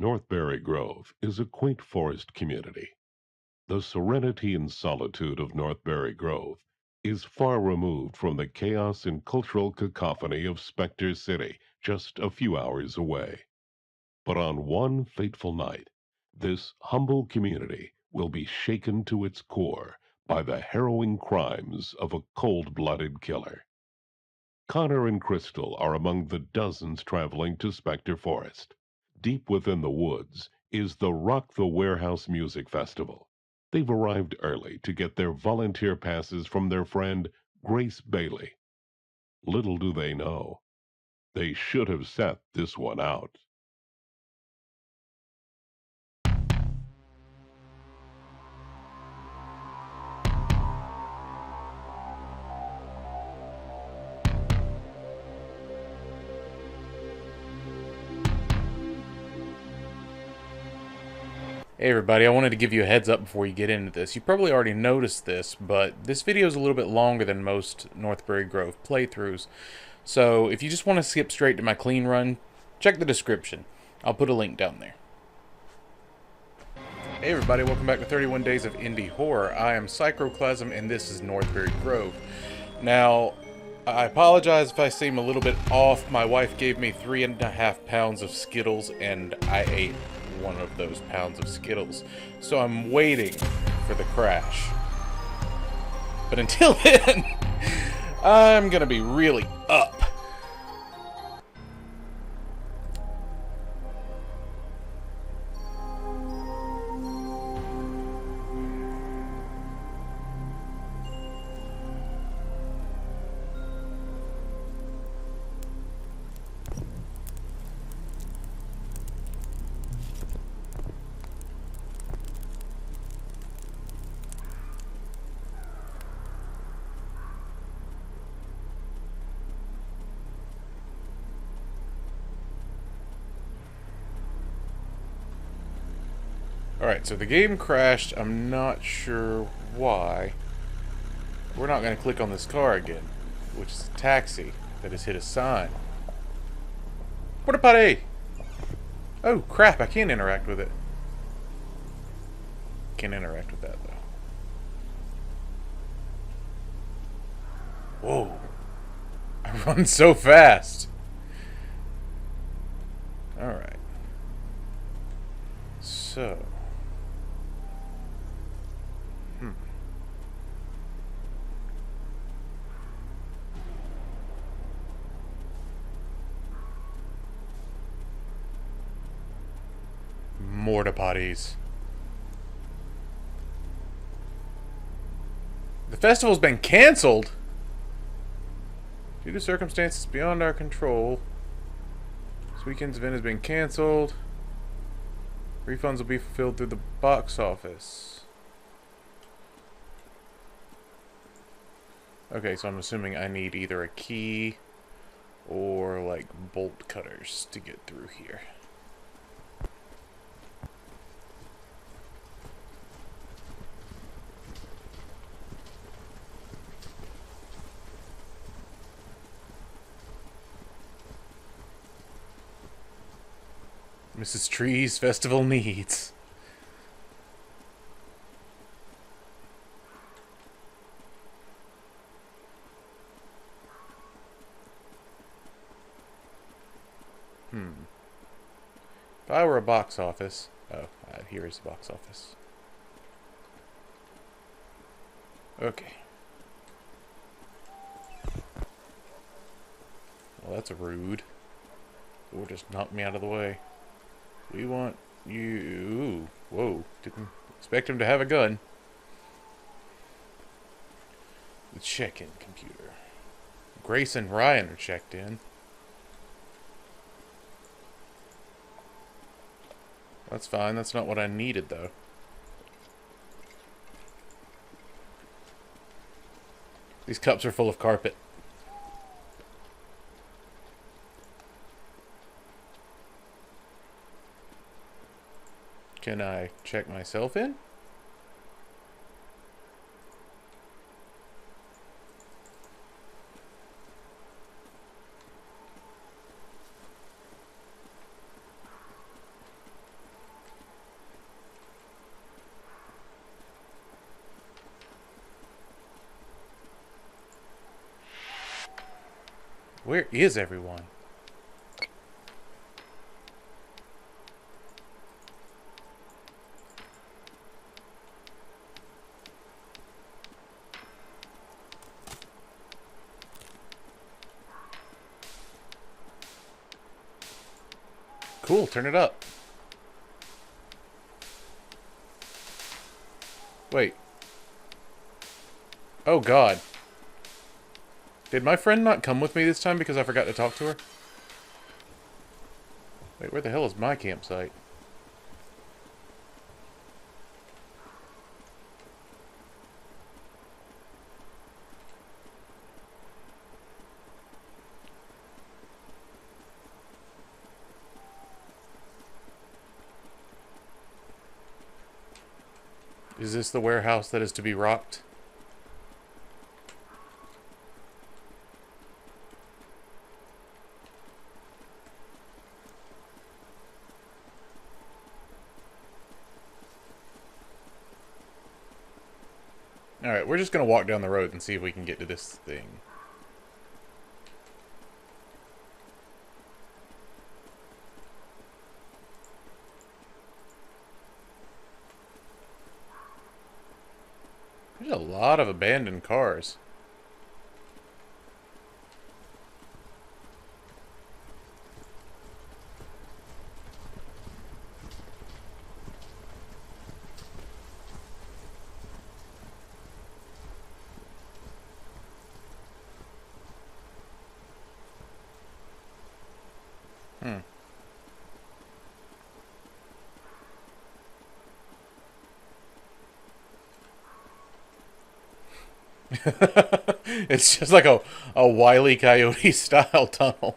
Northbury Grove is a quaint forest community. The serenity and solitude of Northbury Grove is far removed from the chaos and cultural cacophony of Spectre City, just a few hours away. But on one fateful night, this humble community will be shaken to its core by the harrowing crimes of a cold-blooded killer. Connor and Crystal are among the dozens traveling to Spectre Forest. Deep within the woods is the Rock the Warehouse Music Festival. They've arrived early to get their volunteer passes from their friend Grace Bailey. Little do they know, they should have sat this one out. Hey everybody, I wanted to give you a heads up before you get into this. You probably already noticed this, but this video is a little bit longer than most Northbury Grove playthroughs. So if you just want to skip straight to my clean run, check the description. I'll put a link down there. Hey everybody, welcome back to 31 Days of Indie Horror. I am Psychroclasm and this is Northbury Grove. Now, I apologize if I seem a little bit off. My wife gave me 3.5 pounds of Skittles and I ate one of those pounds of Skittles. So I'm waiting for the crash. But until then, I'm gonna be really up. Alright, so the game crashed. I'm not sure why. We're not going to click on this car again, which is a taxi that has hit a sign. Porta potty! Oh, crap, I can't interact with it. Can't interact with that, though. Whoa. I run so fast. Alright. So... Morta potties. The festival's been cancelled due to circumstances beyond our control. This weekend's event has been cancelled. Refunds will be fulfilled through the box office. Okay, so I'm assuming I need either a key or like bolt cutters to get through here. Mrs. Tree's festival needs. If I were a box office... Oh, here is the box office. Okay. Well, that's rude. Or just knock me out of the way. We want you... Whoa, didn't expect him to have a gun. The check-in computer. Grace and Ryan are checked in. That's fine, that's not what I needed, though. These cups are full of carpet. Can I check myself in? Where is everyone? Cool, turn it up. Wait. Oh god. Did my friend not come with me this time because I forgot to talk to her? Wait, where the hell is my campsite? Is this the warehouse that is to be rocked? Alright, we're just gonna walk down the road and see if we can get to this thing. There's a lot of abandoned cars. It's just like a Wile E. Coyote style tunnel.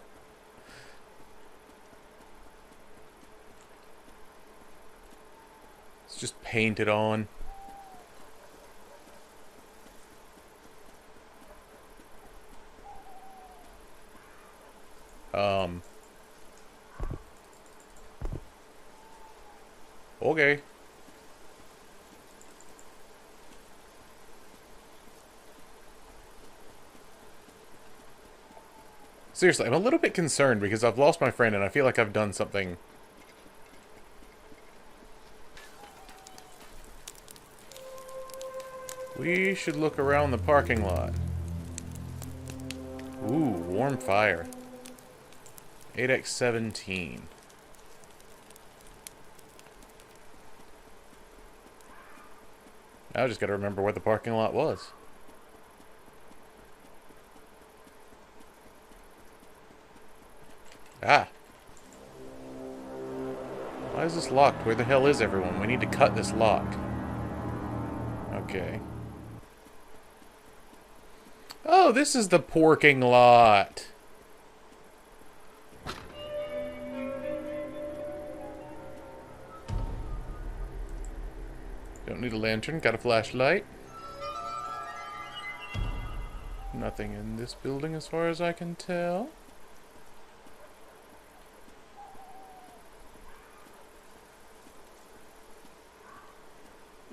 It's just painted on. Okay. Seriously, I'm a little bit concerned because I've lost my friend and I feel like I've done something. We should look around the parking lot. Ooh, warm fire. 8x17. Now I just gotta remember where the parking lot was. Ah. Why is this locked? Where the hell is everyone? We need to cut this lock. Okay. Oh, this is the parking lot. Don't need a lantern, got a flashlight. Nothing in this building as far as I can tell.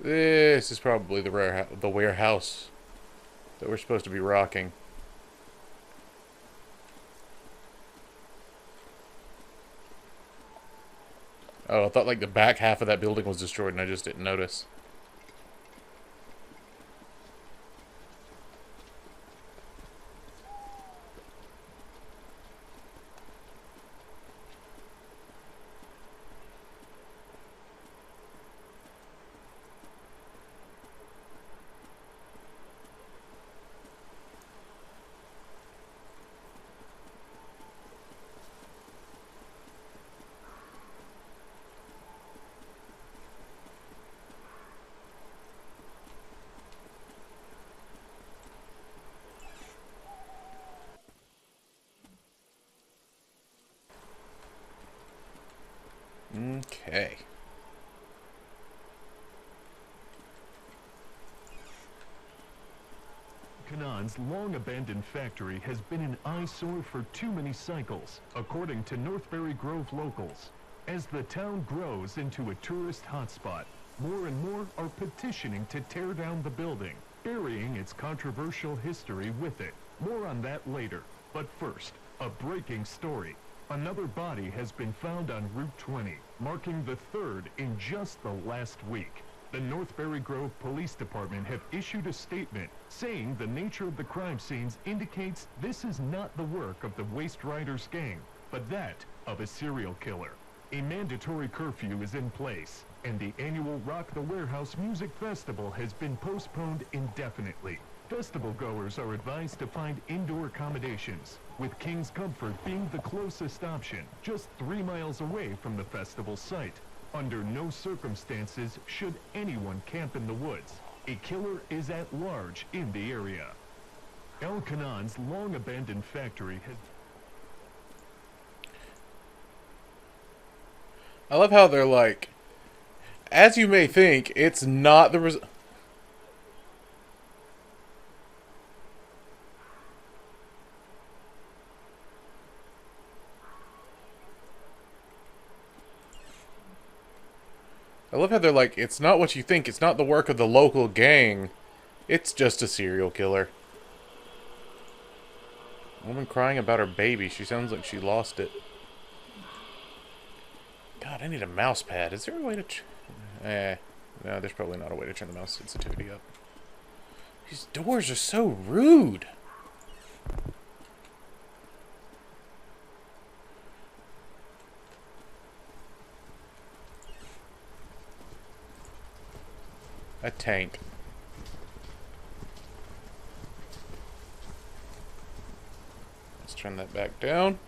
This is probably the warehouse that we're supposed to be rocking. Oh, I thought like the back half of that building was destroyed and I just didn't notice. Okay. Canaan's long-abandoned factory has been an eyesore for too many cycles, according to Northbury Grove locals. As the town grows into a tourist hotspot, more and more are petitioning to tear down the building, burying its controversial history with it. More on that later. But first, A breaking story. Another body has been found on Route 20, marking the third in just the last week. The Northbury Grove Police Department have issued a statement saying the nature of the crime scenes indicates this is not the work of the Waste Riders gang, but that of a serial killer. A mandatory curfew is in place, and the annual Rock the Warehouse Music Festival has been postponed indefinitely. Festival goers are advised to find indoor accommodations, with King's Comfort being the closest option, just 3 miles away from the festival site. Under no circumstances should anyone camp in the woods. A killer is at large in the area. El Canon's long-abandoned factory has... I love how they're like, as you may think, it's not the I love how they're like, it's not what you think, it's not the work of the local gang, it's just a serial killer. Woman crying about her baby, she sounds like she lost it. God, I need a mouse pad. Is there a way to... no, there's probably not a way to turn the mouse sensitivity up. These doors are so rude. A tank. Let's turn that back down.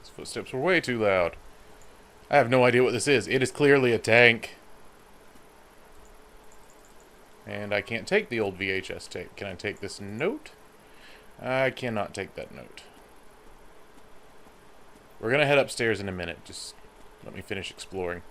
These footsteps were way too loud. I have no idea what this is. It is clearly a tank. And I can't take the old VHS tape. Can I take this note? I cannot take that note. We're gonna head upstairs in a minute. Just let me finish exploring.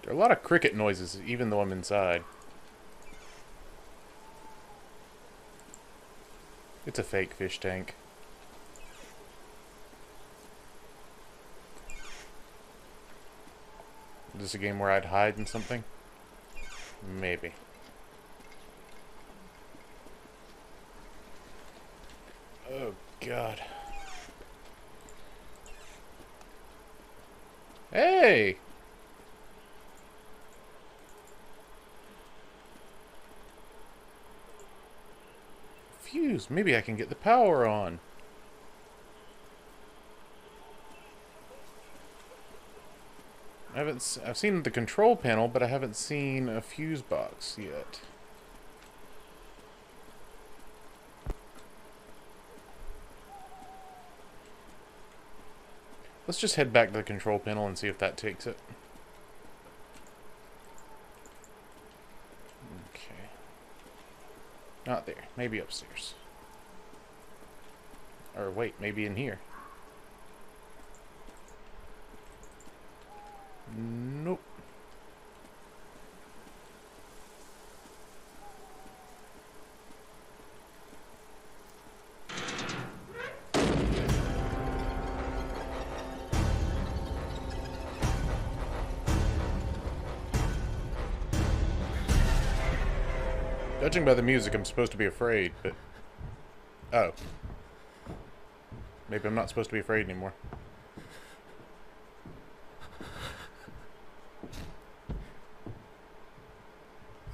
There are a lot of cricket noises, even though I'm inside. It's a fake fish tank. Is this a game where I'd hide in something? Maybe. Oh, God. Hey! Fuse. Maybe I can get the power on. I've seen the control panel, but I haven't seen a fuse box yet. Let's just head back to the control panel and see if that takes it. Okay. Not there. Maybe upstairs. Or wait, maybe in here. Nope. Judging by the music, I'm supposed to be afraid, but... Oh. Maybe I'm not supposed to be afraid anymore.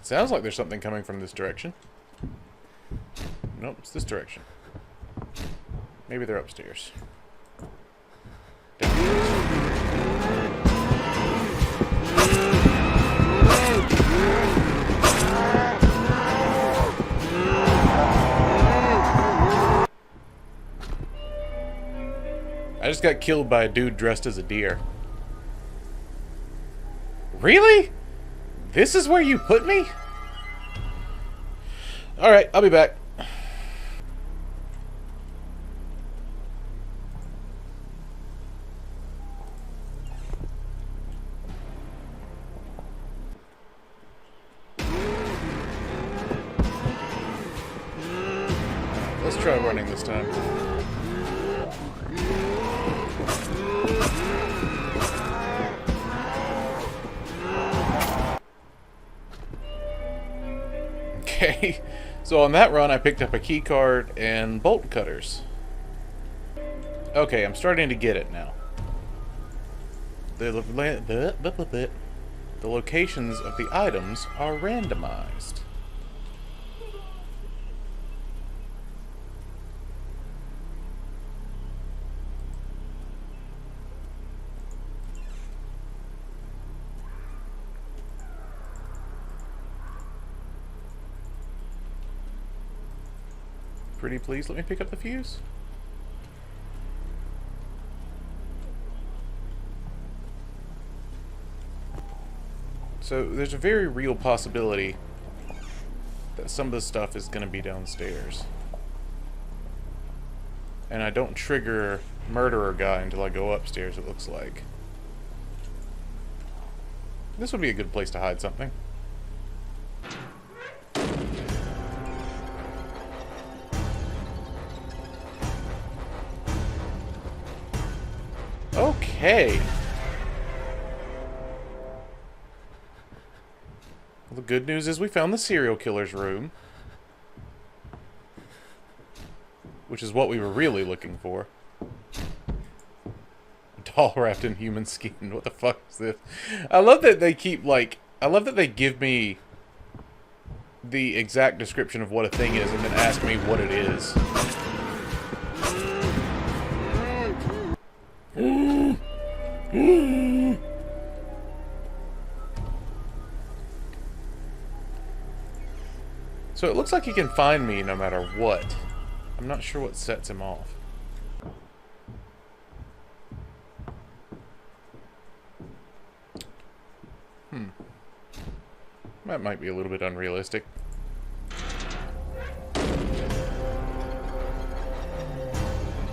Sounds like there's something coming from this direction. Nope, it's this direction. Maybe they're upstairs. I just got killed by a dude dressed as a deer. Really? This is where you put me? Alright, I'll be back. Let's try running this time. Okay, so on that run I picked up a key card and bolt cutters. Okay, I'm starting to get it now. The locations of the items are randomized. Pretty please let me pick up the fuse. So there's a very real possibility that some of the stuff is going to be downstairs. And I don't trigger murderer guy until I go upstairs, it looks like. This would be a good place to hide something. Okay. Well, the good news is we found the serial killer's room. Which is what we were really looking for. A doll wrapped in human skin. What the fuck is this? I love that they keep, like... I love that they give me the exact description of what a thing is and then ask me what it is. So it looks like he can find me no matter what. I'm not sure what sets him off. That might be a little bit unrealistic.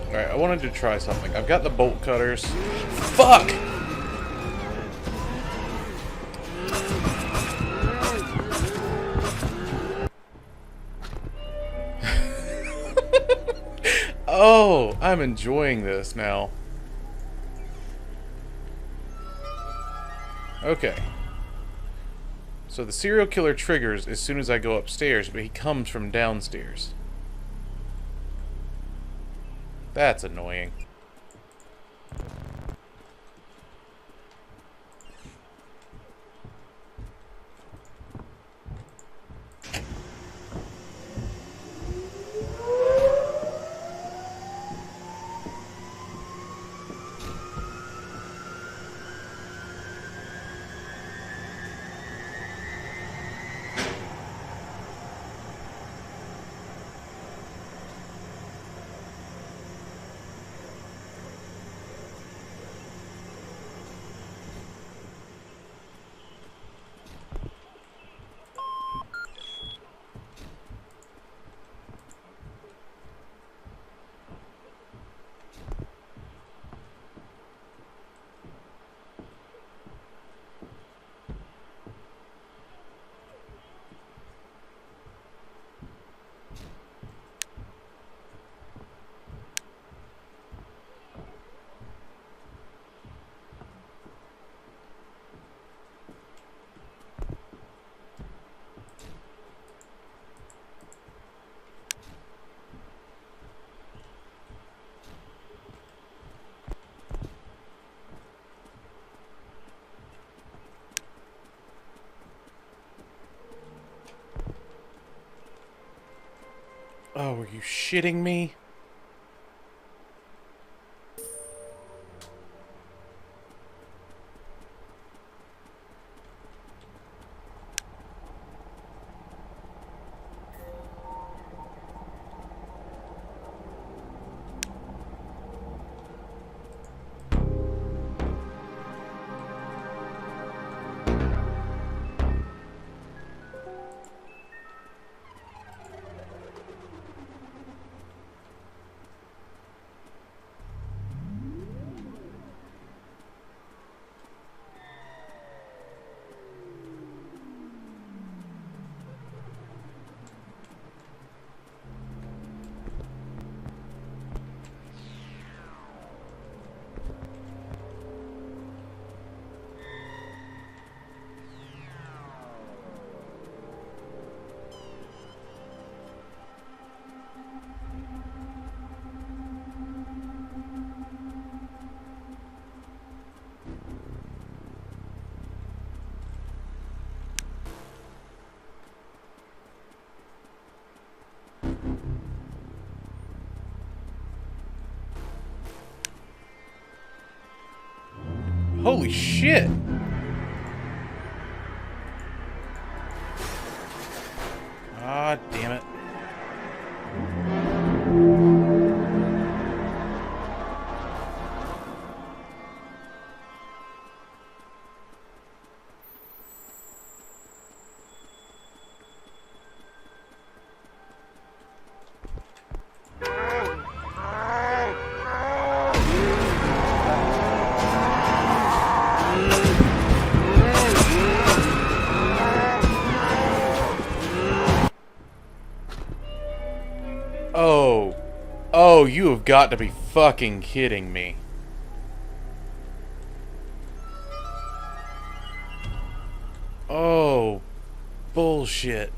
Alright, I wanted to try something. I've got the bolt cutters. Fuck! Oh, I'm enjoying this now. Okay. So the serial killer triggers as soon as I go upstairs, but he comes from downstairs. That's annoying. Oh, are you shitting me? Holy shit! Ah, damn it. Oh. Oh, you have got to be fucking kidding me. Oh, bullshit.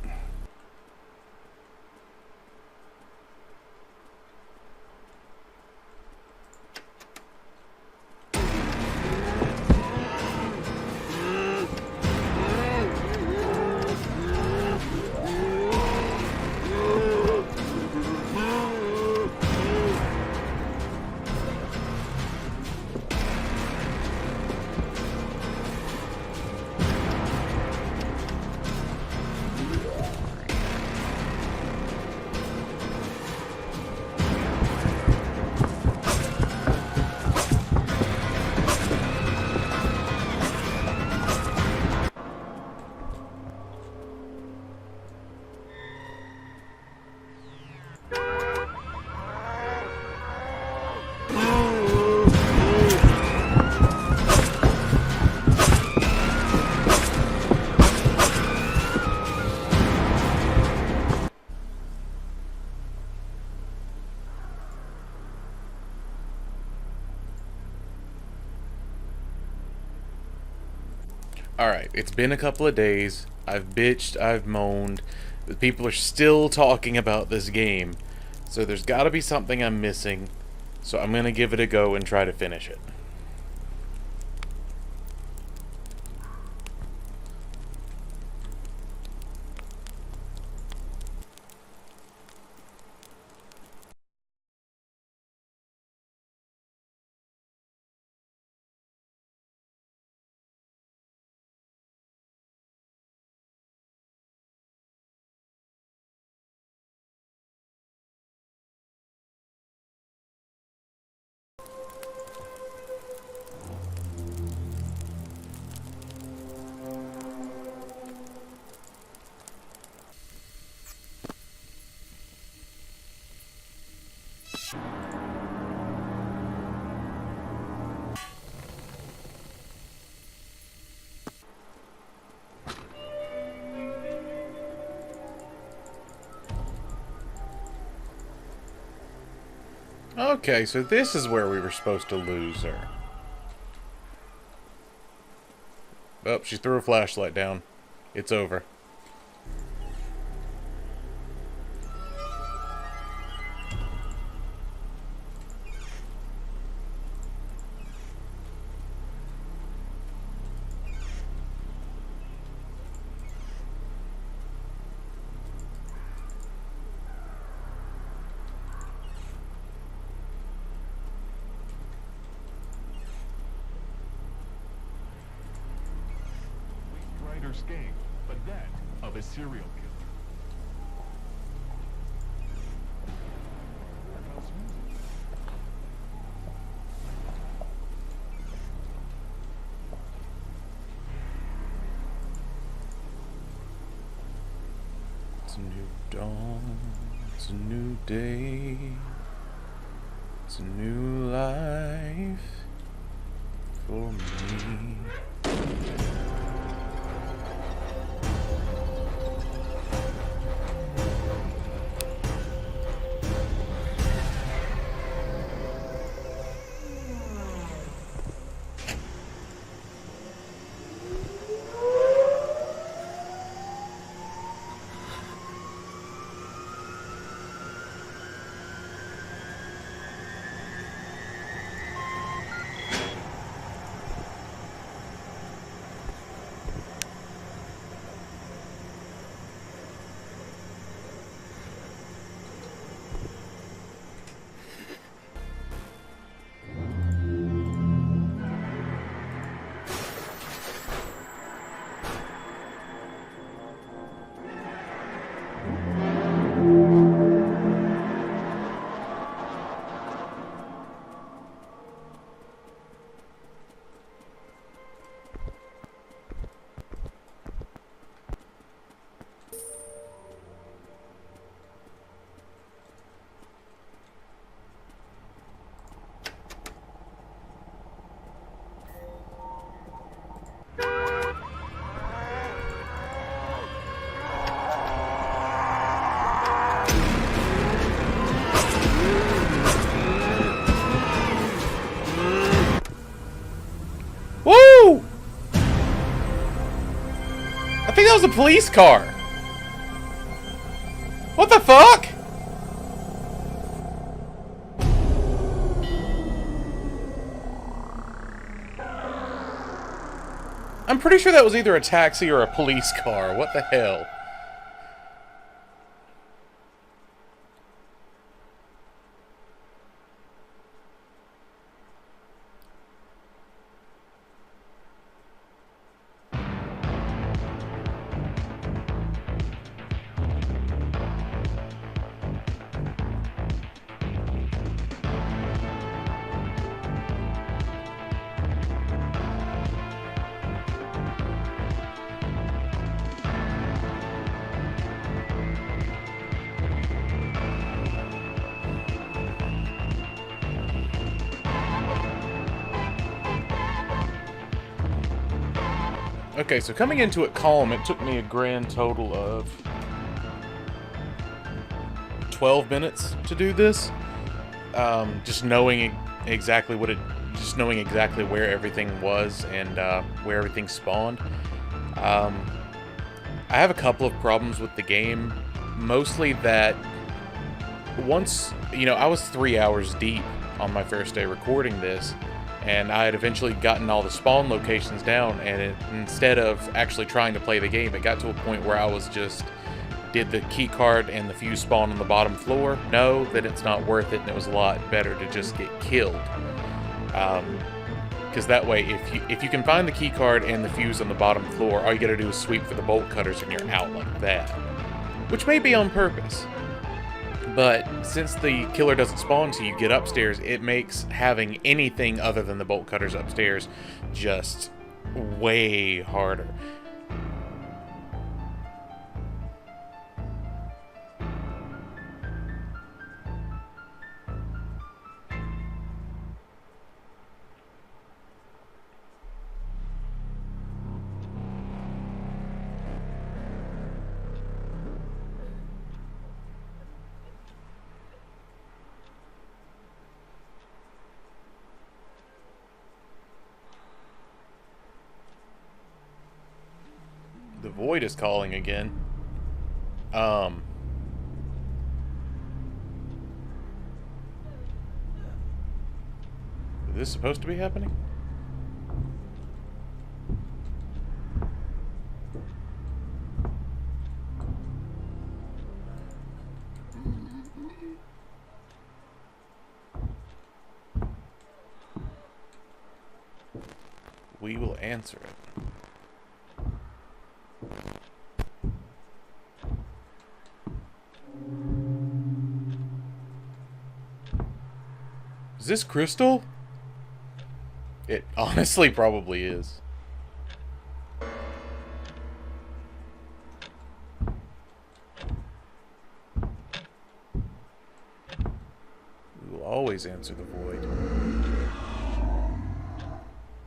Alright, it's been a couple of days. I've bitched, I've moaned. The people are still talking about this game. So there's gotta be something I'm missing. So I'm gonna give it a go and try to finish it. Okay, so this is where we were supposed to lose her. Oh, she threw a flashlight down. It's over. Writer's game, but that of a serial killer. House music. It's a new dawn. It's a new day. It's a new life for me. that was a police car. What the fuck? I'm pretty sure that was either a taxi or a police car. What the hell? Okay, so coming into it calm, it took me a grand total of 12 minutes to do this. Just knowing exactly just knowing exactly where everything was and where everything spawned. I have a couple of problems with the game. Mostly that once, I was 3 hours deep on my first day recording this. And I had eventually gotten all the spawn locations down, and instead of actually trying to play the game, it got to a point where I was just, did the key card and the fuse spawn on the bottom floor? No, then it's not worth it, and it was a lot better to just get killed. Because that way, if you can find the key card and the fuse on the bottom floor, all you gotta do is sweep for the bolt cutters and you're out like that. Which may be on purpose. But since the killer doesn't spawn till you get upstairs, it makes having anything other than the bolt cutters upstairs just way harder. The void is calling again. Is this supposed to be happening? We will answer it. Is this crystal? It honestly probably is. We will always answer the void.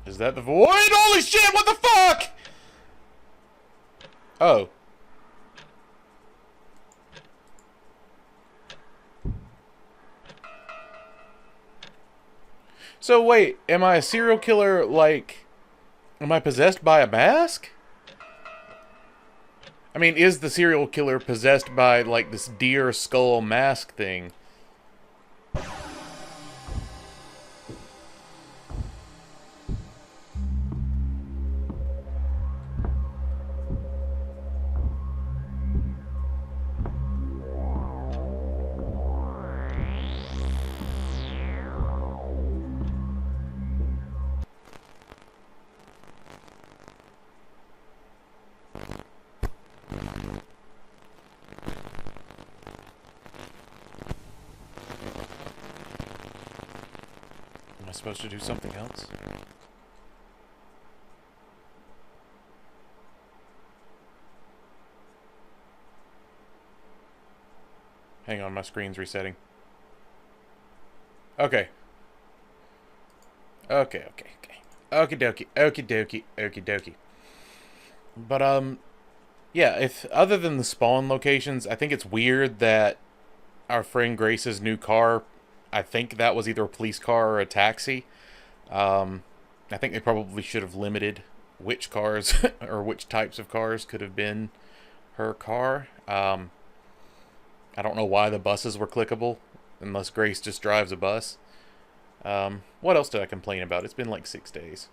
Is that the void? Holy shit, what the fuck? Oh. So wait, am I a serial killer, like, am I possessed by a mask? I mean, is the serial killer possessed by, like, this deer skull mask thing? Am I supposed to do something else? Hang on, my screen's resetting. Okay. Okay. Okie dokie. But, yeah, if other than the spawn locations, I think it's weird that our friend Grace's new car, I think that was either a police car or a taxi. I think they probably should have limited which cars or which types of cars could have been her car. I don't know why the buses were clickable, unless Grace just drives a bus. What else did I complain about? It's been like 6 days.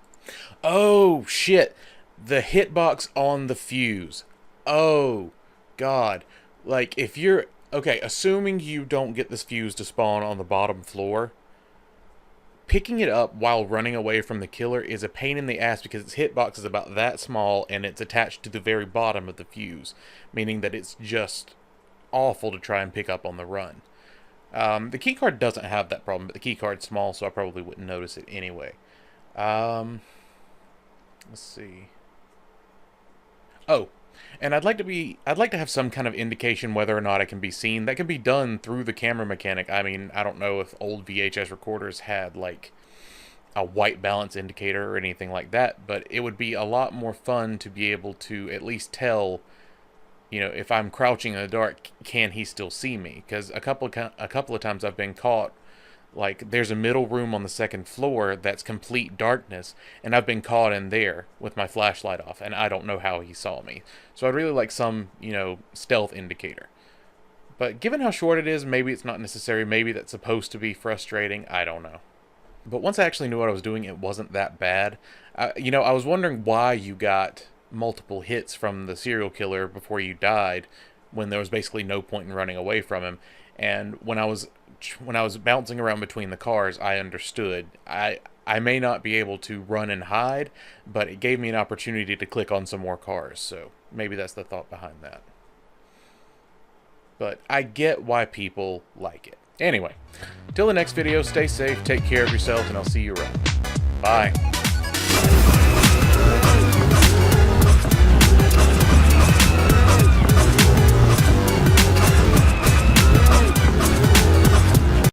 Oh, shit. The hitbox on the fuse. Oh, God. Like, if you're... Okay, assuming you don't get this fuse to spawn on the bottom floor, picking it up while running away from the killer is a pain in the ass because its hitbox is about that small and it's attached to the very bottom of the fuse, meaning that it's just awful to try and pick up on the run. The keycard doesn't have that problem, but the keycard's small, so I probably wouldn't notice it anyway. Let's see. Oh, and I'd like to have some kind of indication whether or not I can be seen. That can be done through the camera mechanic. I mean, I don't know if old VHS recorders had like a white balance indicator or anything like that, but it would be a lot more fun to be able to at least tell, you know, if I'm crouching in the dark, can he still see me? Because a couple of times I've been caught, like, there's a middle room on the second floor that's complete darkness, and I've been caught in there with my flashlight off, and I don't know how he saw me. So I'd really like some, you know, stealth indicator. But given how short it is, maybe it's not necessary. Maybe that's supposed to be frustrating. I don't know. But once I actually knew what I was doing, it wasn't that bad. You know, I was wondering why you got multiple hits from the serial killer before you died, when there was basically no point in running away from him. And when I was bouncing around between the cars, I understood. I may not be able to run and hide, but it gave me an opportunity to click on some more cars, so maybe that's the thought behind that. But I get why people like it. Anyway, till the next video, stay safe, take care of yourself, and I'll see you around. Bye.